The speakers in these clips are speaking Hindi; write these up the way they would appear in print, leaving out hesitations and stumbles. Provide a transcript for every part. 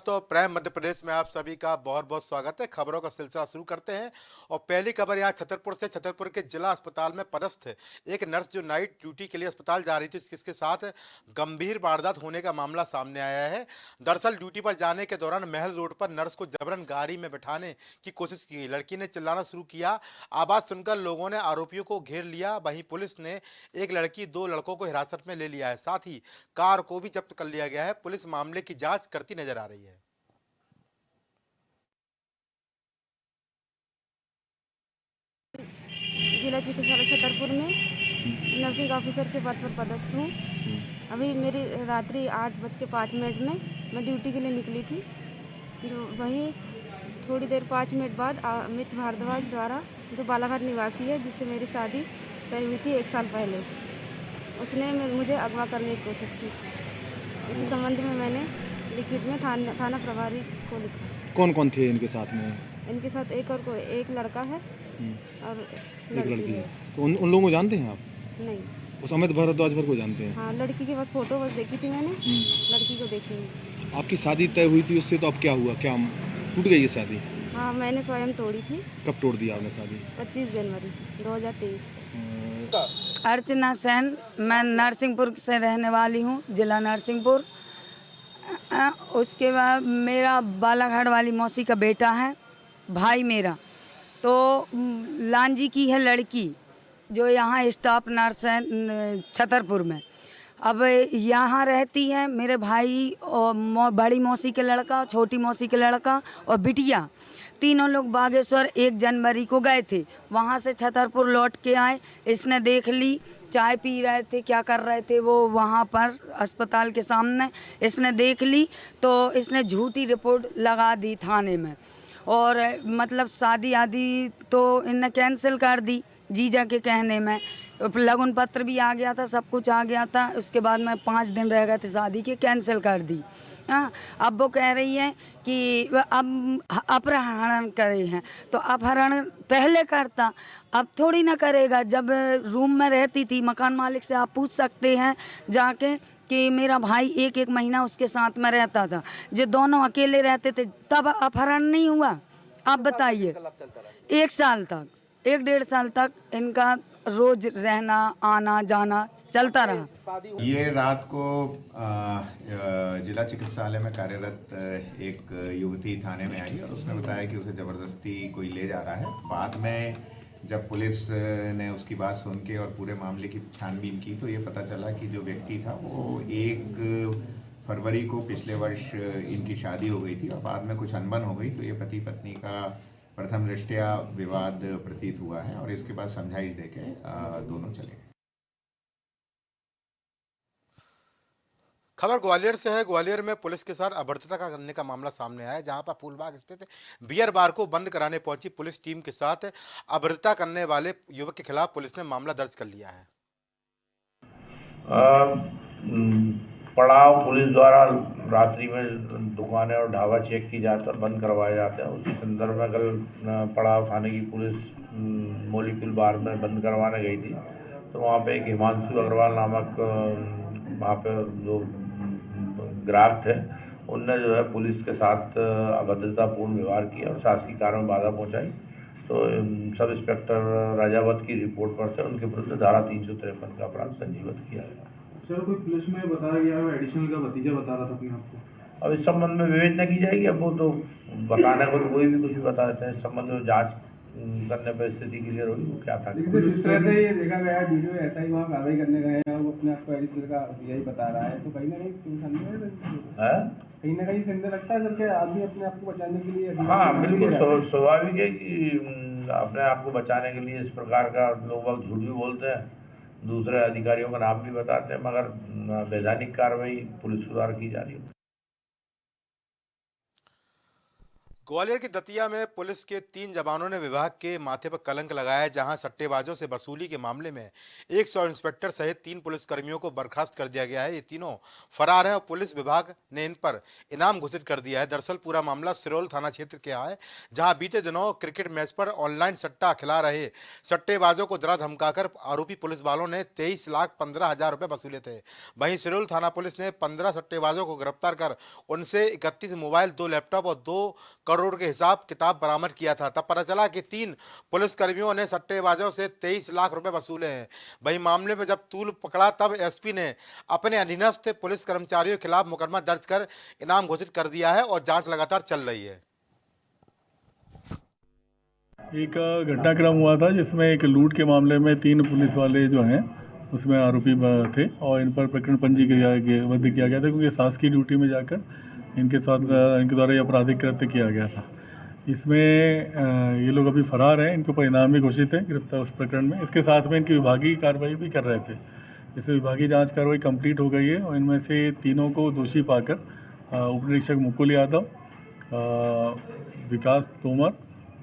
दोस्तों, प्राइम मध्य प्रदेश में आप सभी का बहुत बहुत स्वागत है। खबरों का सिलसिला शुरू करते हैं और पहली खबर यहाँ छतरपुर से। छतरपुर के जिला अस्पताल में पदस्थ एक नर्स जो नाइट ड्यूटी के लिए अस्पताल जा रही थी, इसके साथ गंभीर वारदात होने का मामला सामने आया है। दरअसल ड्यूटी पर जाने के दौरान महल रोड पर नर्स को जबरन गाड़ी में बैठाने की कोशिश की। लड़की ने चिल्लाना शुरू किया। आवाज सुनकर लोगों ने आरोपियों को घेर लिया। वहीं पुलिस ने एक लड़की, दो लड़कों को हिरासत में ले लिया है। साथ ही कार को भी जब्त कर लिया गया है। पुलिस मामले की जांच करती नजर आ रही है। जिला चिकित्सालय छतरपुर में नर्सिंग ऑफिसर के पद पर पदस्थ हूँ। अभी मेरी रात्रि 8:05 में मैं ड्यूटी के लिए निकली थी। जो वहीं थोड़ी देर 5 मिनट बाद अमित भारद्वाज द्वारा, जो बालाघाट निवासी है, जिससे मेरी शादी तय हुई थी 1 साल पहले, उसने मुझे अगवा करने की कोशिश की। इसी संबंध में मैंने लिखित में थाना प्रभारी को लिखा। कौन कौन थे इनके साथ में? इनके साथ एक लड़का है और एक लड़की है। है। तो उन लोगों को जानते हैं आप? नहीं। उस अमित भारद्वाज को जानते हैं? हाँ, लड़की की बस फोटो देखी थी मैंने, लड़की को देखी नहीं। आपकी शादी तय हुई थी उससे, तो अब क्या हुआ? क्या टूट गई है शादी? हाँ, मैंने स्वयं तोड़ी थी। कब तोड़ दिया आपने शादी? 25 जनवरी 2023। अर्चना सेन, मैं नरसिंहपुर से रहने वाली हूँ, जिला नरसिंहपुर। उसके बाद मेरा बालाघाट वाली मौसी का बेटा है, भाई मेरा। तो लांजी की है लड़की, जो यहाँ स्टाफ नर्स है छतरपुर में। अब यहाँ रहती है मेरे भाई और बड़ी मौसी के लड़का, छोटी मौसी के लड़का और बिटिया। तीनों लोग बागेश्वर 1 जनवरी को गए थे। वहाँ से छतरपुर लौट के आए। इसने देख ली, चाय पी रहे थे, क्या कर रहे थे वो वहाँ पर अस्पताल के सामने। इसने देख ली तो इसने झूठी रिपोर्ट लगा दी थाने में, और मतलब शादी आदि तो इनने कैंसिल कर दी जीजा के कहने में। लगन पत्र भी आ गया था, सब कुछ आ गया था। उसके बाद में 5 दिन रह गए थे शादी के, कैंसिल कर दी। हाँ, अब वो कह रही है कि अब अपहरण करे हैं, तो अपहरण पहले करता, अब थोड़ी ना करेगा। जब रूम में रहती थी, मकान मालिक से आप पूछ सकते हैं जाके कि मेरा भाई 1 महीना उसके साथ में रहता था। जो दोनों अकेले रहते थे, तब अपहरण नहीं हुआ? आप बताइए। 1 साल तक, 1-1.5 साल तक इनका रोज रहना आना जाना चलता रहा। ये रात को जिला चिकित्सालय में कार्यरत एक युवती थाने में आई और उसने बताया कि उसे ज़बरदस्ती कोई ले जा रहा है। बाद में जब पुलिस ने उसकी बात सुन के और पूरे मामले की छानबीन की, तो ये पता चला कि जो व्यक्ति था वो 1 फरवरी को पिछले वर्ष इनकी शादी हो गई थी और बाद में कुछ अनबन हो गई। तो ये पति पत्नी का प्रथम दृष्टया विवाद प्रतीत हुआ है और इसके बाद समझाइश देके दोनों चले गए। खबर ग्वालियर से है। ग्वालियर में पुलिस के साथ अभद्रता करने का मामला सामने आया है, जहां पर फूलबाग स्थित बियर बार को बंद कराने पहुंची पुलिस टीम के साथ अभद्रता करने वाले युवक के खिलाफ पुलिस ने मामला दर्ज कर लिया है। पड़ाव पुलिस द्वारा रात्रि में दुकानें और ढाबा चेक की जाते और बंद करवाए जाते हैं। उसी संदर्भ में कल पड़ाव थाने की पुलिस मोलीपुल बार में बंद करवाने गई थी। तो वहाँ पे एक हिमांशु अग्रवाल नामक वहाँ पे जो ग्राहक थे, उनने जो है पुलिस के साथ अभद्रतापूर्ण व्यवहार किया और शासकीय कार्य में बाधा पहुँचाई। तो सब इंस्पेक्टर राजावत की रिपोर्ट पर से उनके विरुद्ध धारा 353 का अपराध संजीवित किया है। सर, कोई पुलिस में बताया गया है, एडिशनल का भतीजा बता रहा था अपने आपको? अब इस संबंध में विवेचना की जाएगी। अब वो तो बताने को तो कोई भी कुछ भी बता देते हैं। इस संबंध में जांच करने पर स्थिति क्लियर होगी वो क्या था। जिस तरह से ये देखा गया वीडियो, ऐसा ही वहाँ कार्रवाई करने गए हैं और वो अपने आप को एडिशनल का यही बता रहा है, तो कहीं ना कहीं कहीं ना कहीं संदेह लगता है सर कि आदमी अपने आप को बचाने के लिए। हाँ, बिल्कुल स्वाभाविक है कि अपने आप को बचाने के लिए इस प्रकार का लोग झूठ भी बोलते हैं, दूसरे अधिकारियों का नाम भी बताते हैं, मगर वैधानिक कार्रवाई पुलिस द्वारा की जा रही है। ग्वालियर की दतिया में पुलिस के 3 जवानों ने विभाग के माथे पर कलंक लगाया है, जहां सट्टेबाजों से वसूली के मामले में 100 इंस्पेक्टर सहित 3 पुलिसकर्मियों को बर्खास्त कर दिया गया है। ये तीनों फरार हैं और पुलिस विभाग ने इन पर इनाम घोषित कर दिया है। दरअसल पूरा मामला सिरोल थाना क्षेत्र के है, जहां बीते दिनों क्रिकेट मैच पर ऑनलाइन सट्टा खिला रहे सट्टेबाजों को डरा धमकाकर आरोपी पुलिस वालों ने 23,15,000 रुपए वसूले थे। वहीं सिरोल थाना पुलिस ने 15 सट्टेबाजों को गिरफ्तार कर उनसे 31 मोबाइल, 2 लैपटॉप और 2 करोड़ के हिसाब किताब बरामद किया था। तब पता चला कि 3 पुलिसकर्मियों ने सट्टेबाजों से 23 लाख रुपए वसूले हैं। वहीं मामले में जब तूल पकड़ा तब एसपी ने अपने अधीनस्थ पुलिस कर्मचारियों के खिलाफ मुकदमा दर्ज कर इनाम घोषित कर दिया है और जांच लगातार चल रही है। एक घटनाक्रम हुआ था जिसमें एक लूट के मामले में 3 पुलिस वाले जो हैं उसमें आरोपी थे और इन पर प्रकरण पंजीबद्ध किया गया था, क्योंकि शासकीय ड्यूटी में जाकर इनके द्वारा ये आपराधिक कृत्य किया गया था। इसमें ये लोग अभी फरार हैं, इनके ऊपर इनाम भी घोषित है गिरफ्तार उस प्रकरण में। इसके साथ में इनकी विभागीय कार्रवाई भी कर रहे थे। इसमें विभागीय जांच कार्रवाई कंप्लीट हो गई है और इनमें से तीनों को दोषी पाकर उप निरीक्षक मुकुल यादव, विकास तोमर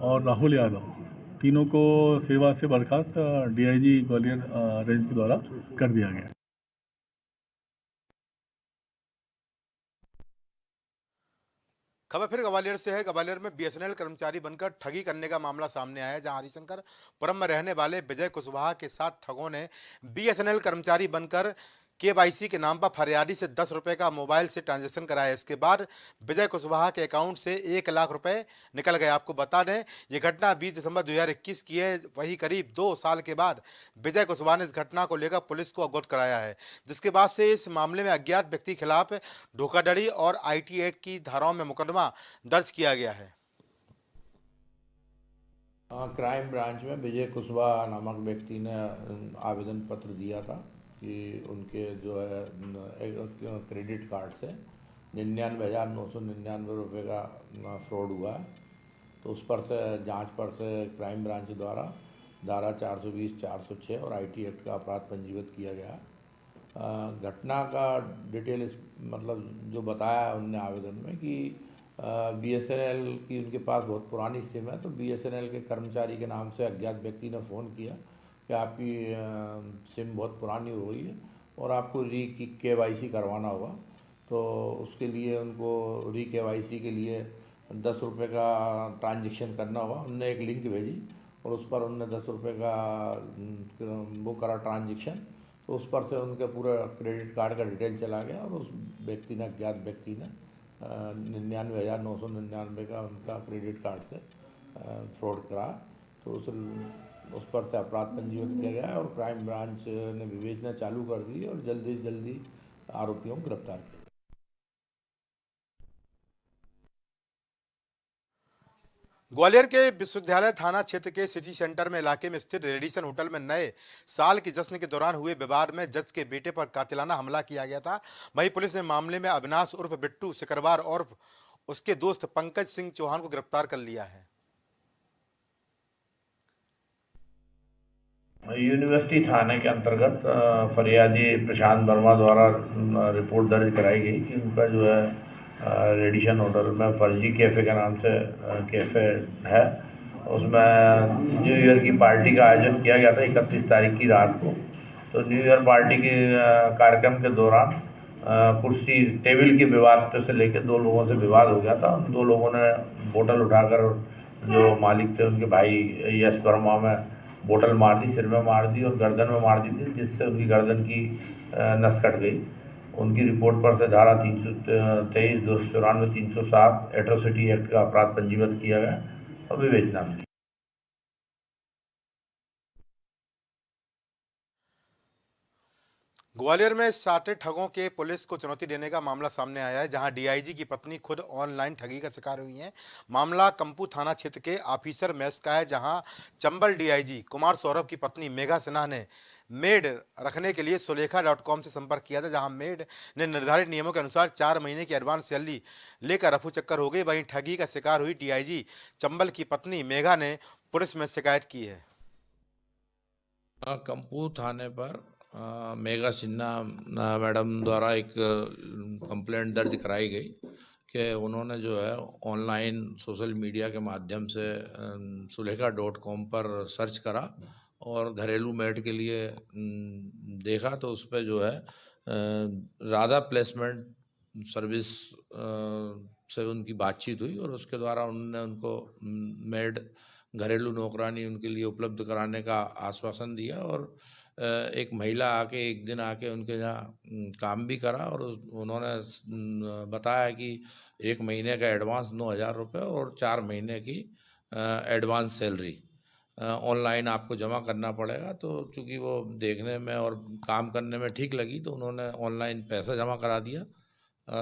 और राहुल यादव, तीनों को सेवा से बर्खास्त डीआईजी ग्वालियर रेंज के द्वारा कर दिया गया। खबर फिर ग्वालियर से है। ग्वालियर में बीएसएनएल कर्मचारी बनकर ठगी करने का मामला सामने आया है, जहां हरिशंकरपुरम में रहने वाले विजय कुशवाहा के साथ ठगों ने बीएसएनएल कर्मचारी बनकर केवाईसी के नाम पर फरियादी से 10 रुपए का मोबाइल से ट्रांजैक्शन कराया। इसके बाद विजय कुशवाहा के अकाउंट से 1 लाख रुपए निकल गए। आपको बता दें, ये घटना 20 दिसंबर 2021 की है। वही करीब 2 साल के बाद विजय कुशवाहा ने इस घटना को लेकर पुलिस को अवगत कराया है, जिसके बाद से इस मामले में अज्ञात व्यक्ति के खिलाफ धोखाधड़ी और IT एक्ट की धाराओं में मुकदमा दर्ज किया गया है। क्राइम ब्रांच में विजय कुशवाहा नामक व्यक्ति ने आवेदन पत्र दिया था कि उनके जो है क्रेडिट कार्ड से 99,999 रुपये का फ्रॉड हुआ है। तो उस पर से जांच पर से क्राइम ब्रांच द्वारा धारा 420, 406 और IT एक्ट का अपराध पंजीबद्ध किया गया। घटना का डिटेल मतलब जो बताया है उनने आवेदन में कि BSNL की उनके पास बहुत पुरानी सिम है, तो BSNL के कर्मचारी के नाम से अज्ञात व्यक्ति ने फ़ोन किया कि आपकी सिम बहुत पुरानी हो गई है और आपको KYC करवाना होगा। तो उसके लिए उनको KYC के लिए 10 रुपये का ट्रांजैक्शन करना होगा। उनने एक लिंक भेजी और उस पर उनने 10 रुपये का वो करा ट्रांजैक्शन। तो उस पर से उनके पूरा क्रेडिट कार्ड का डिटेल चला गया और उस व्यक्ति ने अज्ञात व्यक्ति ने 99,999 का उनका क्रेडिट कार्ड से फ्रॉड करा। तो उस पर से अपराध पंजीबद्ध किया गया है और क्राइम ब्रांच ने विवेचना चालू कर दी और जल्दी से जल्दी आरोपियों को गिरफ्तार किया। ग्वालियर के विश्वविद्यालय थाना क्षेत्र के सिटी सेंटर में इलाके में स्थित रेडिसन होटल में नए साल के जश्न के दौरान हुए विवाद में जज के बेटे पर कातिलाना हमला किया गया था। वहीं पुलिस ने मामले में अविनाश उर्फ बिट्टू सिकरवार और उसके दोस्त पंकज सिंह चौहान को गिरफ्तार कर लिया है। यूनिवर्सिटी थाने के अंतर्गत फरियादी प्रशांत वर्मा द्वारा रिपोर्ट दर्ज कराई गई कि उनका जो है रेडिसन होटल में फर्जी कैफ़े के नाम से कैफ़े है, उसमें न्यू ईयर की पार्टी का आयोजन किया गया था 31 तारीख की रात को। तो न्यू ईयर पार्टी के कार्यक्रम के दौरान कुर्सी टेबल के विवाद से लेकर 2 लोगों से विवाद हो गया था। 2 लोगों ने बोतल उठाकर जो मालिक थे उनके भाई यश वर्मा में बोतल मार दी, सिर में मार दी और गर्दन में मार दी थी, जिससे उनकी गर्दन की नस कट गई। उनकी रिपोर्ट पर से धारा 323, 294, 307 एट्रोसिटी एक्ट का अपराध पंजीबद्ध किया गया और विवेचना में। ग्वालियर में साटे ठगों के पुलिस को चुनौती देने का मामला सामने आया है, जहां डीआईजी की पत्नी खुद ऑनलाइन ठगी का शिकार हुई हैं। मामला कंपू थाना क्षेत्र के ऑफिसर मैस का है, जहां चंबल डीआईजी कुमार सौरभ की पत्नी मेघा सिन्हा ने मेड रखने के लिए सुलेखा.com से संपर्क किया था, जहां मेड ने निर्धारित नियमों के अनुसार 4 महीने की एडवांस सैलरी लेकर रफू चक्कर हो गई। वहीं ठगी का शिकार हुई डीआईजी चंबल की पत्नी मेघा ने पुलिस में शिकायत की है। कंपू थाने पर मेघा सिन्हा मैडम द्वारा एक कंप्लेंट दर्ज कराई गई कि उन्होंने जो है ऑनलाइन सोशल मीडिया के माध्यम से सुलेखा.com पर सर्च करा और घरेलू मेड के लिए देखा, तो उस पे जो है राधा प्लेसमेंट सर्विस से उनकी बातचीत हुई और उसके द्वारा उन्होंने उनको मेड घरेलू नौकरानी उनके लिए उपलब्ध कराने का आश्वासन दिया और एक महिला आके एक दिन आके उनके यहाँ काम भी करा और उन्होंने बताया कि 1 महीने का एडवांस 9,000 रुपये और 4 महीने की एडवांस सैलरी ऑनलाइन आपको जमा करना पड़ेगा। तो चूँकि वो देखने में और काम करने में ठीक लगी तो उन्होंने ऑनलाइन पैसा जमा करा दिया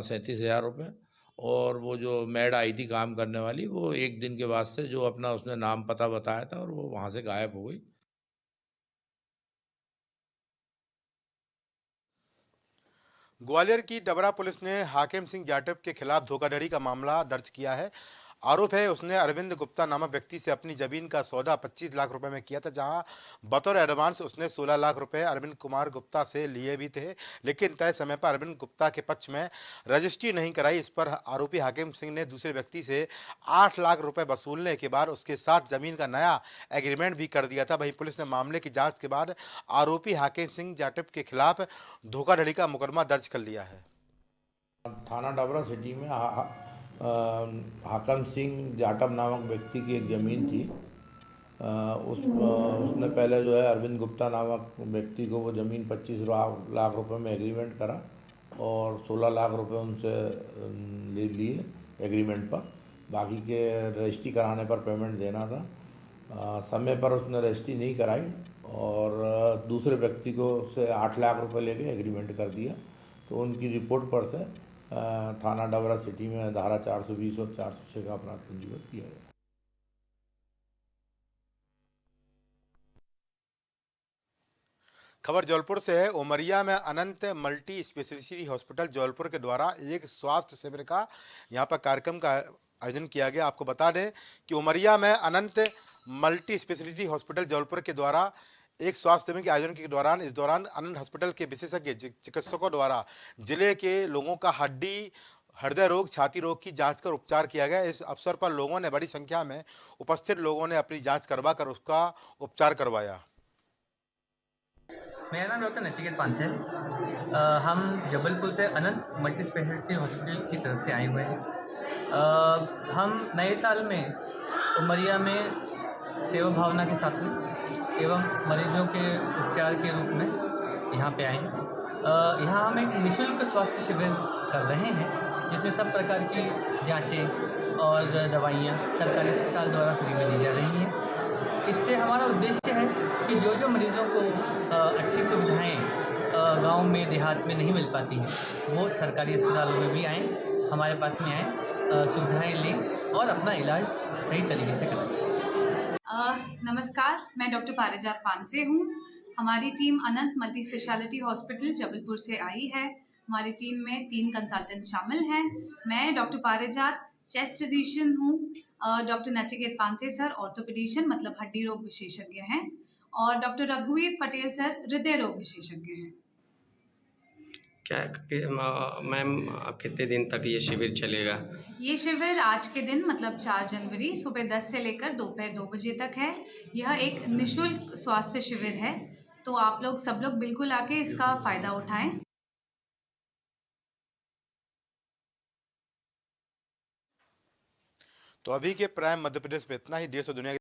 37,000 रुपये। और वो जो मेड आई थी काम करने वाली, वो 1 दिन के बाद से जो अपना उसने नाम पता बताया था और वो वहाँ से गायब हो गई। ग्वालियर की डबरा पुलिस ने हाकिम सिंह जाटव के खिलाफ धोखाधड़ी का मामला दर्ज किया है। आरोप है उसने अरविंद गुप्ता नामक व्यक्ति से अपनी जमीन का सौदा 25 लाख रुपए में किया था, जहां बतौर एडवांस उसने 16 लाख रुपए अरविंद कुमार गुप्ता से लिए भी थे, लेकिन तय समय पर अरविंद गुप्ता के पक्ष में रजिस्ट्री नहीं कराई। इस पर आरोपी हाकिम सिंह ने दूसरे व्यक्ति से 8 लाख रुपए वसूलने के बाद उसके साथ जमीन का नया एग्रीमेंट भी कर दिया था। वहीं पुलिस ने मामले की जाँच के बाद आरोपी हाकिम सिंह जाटव के खिलाफ धोखाधड़ी का मुकदमा दर्ज कर लिया है। थाना डबरा सिटी में हाकिम सिंह जाटव नामक व्यक्ति की एक ज़मीन थी। उसने पहले जो है अरविंद गुप्ता नामक व्यक्ति को वो ज़मीन 25 लाख रुपए में एग्रीमेंट करा और 16 लाख रुपए उनसे ले लिए एग्रीमेंट पर। बाकी के रजिस्ट्री कराने पर पेमेंट देना था। समय पर उसने रजिस्ट्री नहीं कराई और दूसरे व्यक्ति को से 8 लाख रुपए लेके एग्रीमेंट कर दिया। तो उनकी रिपोर्ट पर से थाना डबरा सिटी में धारा 420 और 406 का अपराध पंजीबद्ध किया गया। खबर जौलपुर से है। उमरिया में अनंत मल्टी स्पेशलिटी हॉस्पिटल जौलपुर के द्वारा एक स्वास्थ्य शिविर का यहाँ पर कार्यक्रम का आयोजन किया गया। आपको बता दें कि उमरिया में अनंत मल्टी स्पेशलिटी हॉस्पिटल जौलपुर के द्वारा एक स्वास्थ्य शिविर के आयोजन के दौरान अनंत हॉस्पिटल के विशेषज्ञ चिकित्सकों द्वारा जिले के लोगों का हृदय रोग, छाती रोग की जांच कर उपचार किया गया। इस अवसर पर लोगों ने बड़ी संख्या में उपस्थित लोगों ने अपनी जांच करवाकर उसका उपचार करवाया। मेरा नाम डॉक्टर नचिकेत पानसे है। हम जबलपुर से अनंत मल्टी स्पेशलिटी हॉस्पिटल की तरफ से आए हुए हैं। हम नए साल में उमरिया में सेवा भावना के साथ में एवं मरीजों के उपचार के रूप में यहाँ पे आए हैं। यहाँ हम एक निःशुल्क स्वास्थ्य शिविर कर रहे हैं जिसमें सब प्रकार की जांचें और दवाइयाँ सरकारी अस्पताल द्वारा फ्री में दी जा रही हैं। इससे हमारा उद्देश्य है कि जो मरीजों को अच्छी सुविधाएं गांव में देहात में नहीं मिल पाती हैं वो सरकारी अस्पतालों में भी आएँ, हमारे पास में आएँ, सुविधाएं लें और अपना इलाज सही तरीके से कराएं। नमस्कार, मैं डॉक्टर पारिजात पानसे हूँ। हमारी टीम अनंत मल्टी स्पेशलिटी हॉस्पिटल जबलपुर से आई है। हमारी टीम में 3 कंसल्टेंट शामिल हैं। मैं डॉक्टर पारिजात चेस्ट फिजिशियन हूँ, doctor Nachiket Panse sir orthopedician मतलब हड्डी रोग विशेषज्ञ हैं और डॉक्टर रघुवीर पटेल सर हृदय रोग विशेषज्ञ हैं। क्या मैम कितने दिन तक ये शिविर चलेगा? ये शिविर आज के दिन मतलब 4 जनवरी सुबह 10 से लेकर दोपहर 2 बजे तक है। यह एक निःशुल्क स्वास्थ्य शिविर है, तो आप लोग सब लोग बिल्कुल आके इसका फ़ायदा उठाएं। तो अभी के प्राइम मध्य प्रदेश में इतना ही। देश और दुनिया